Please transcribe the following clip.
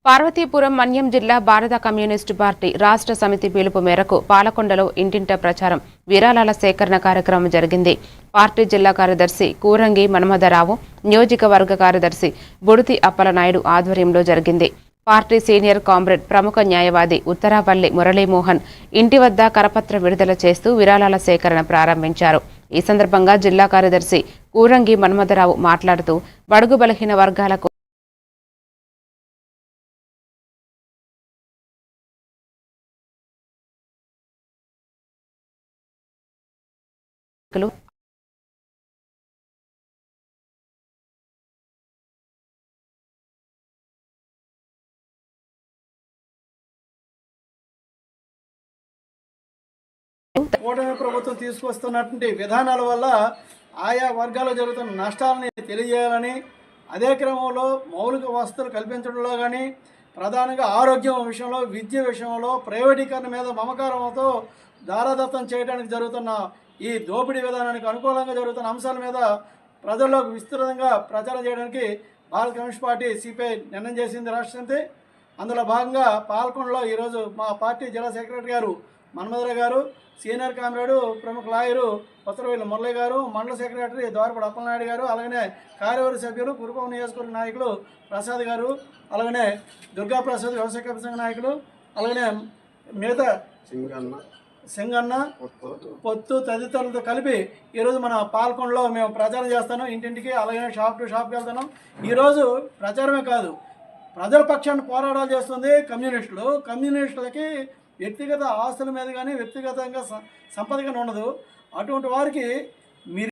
పార్వతీపురం మన్యం జిల్లా భారత communist party రాష్ట్ర సమితి పిలుపు మేరకు పాలకొండలో ఇంటింటా ప్రచారం విరాళాల సేకరణ కార్యక్రమం జరిగింది. పార్టీ జిల్లా కార్యదర్శి కూరంగి మన్మథరావు, నియోజకవర్గ కార్యదర్శి బుడితి అప్పలనాయుడు ఆధ్వర్యంలో జరిగింది. పార్టీ సీనియర్ కామ్రేడ్ ప్రముఖ న్యాయవాది ఉత్తరాపల్లి మురళీమోహన్ ఇంటి వద్ద కరపత్ర విడుదల చేస్తూ విరాళాల సేకరణ ప్రారంభించారు. ఈ సందర్భంగా జిల్లా కార్యదర్శి కూరంగి మన్మథరావు మాట్లాడుతూ బడుగు బలహీన వర్గాలకు కూటమి ప్రభుత్వం తీసుకొస్తున్నటువంటి విధానాల వల్ల ఆయా వర్గాల్లో జరుగుతున్న నష్టాలని తెలియజేయాలని, అదే క్రమంలో మౌలిక వసతులు కల్పించడంలో కానీ, ప్రధానంగా ఆరోగ్యం విషయంలో, విద్య విషయంలో ప్రైవేటీకరణ మీద మమకారంతో దారాదత్తం చేయడానికి జరుగుతున్న ఈ దోపిడీ విధానానికి అనుకూలంగా జరుగుతున్న అంశాల మీద ప్రజల్లోకి విస్తృతంగా ప్రచారం చేయడానికి భారత కమ్యూనిస్ట్ పార్టీ సిపిఐ నిర్ణయం చేసింది రాష్ట్ర సమితి. అందులో భాగంగా పాల్కొండలో ఈరోజు మా పార్టీ జిల్లా సెక్రటరీ గారు మన్మథరావు గారు, సీనియర్ కామ్రేడు ప్రముఖ లాయరు ఉత్తరపల్లి మురళి గారు, మండల సెక్రటరీ ద్వారపూడి అప్పలనాయుడు గారు, అలాగనే కార్యవర్గ సభ్యులు కురుపం నియోజకవర్గ నాయకులు ప్రసాద్ గారు, అలాగనే దుర్గా ప్రసాద్ వ్యవసాయ సంఘ నాయకులు, అలాగనే మిగతా సింగన్న పొత్తు తదితరులతో కలిపి ఈరోజు మన పాల్కొండలో మేము ప్రచారం చేస్తాను. ఇంటింటికి అలాగే షాప్ టు షాప్కి వెళ్తున్నాం. ఈరోజు ప్రచారమే కాదు, ప్రజల పక్షాన్ని పోరాటాలు చేస్తుంది కమ్యూనిస్టులు. కమ్యూనిస్టులకి వ్యక్తిగత ఆస్తుల మీద కానీ వ్యక్తిగతంగా సంపద కానీ ఉండదు. అటువంటి వారికి మీరు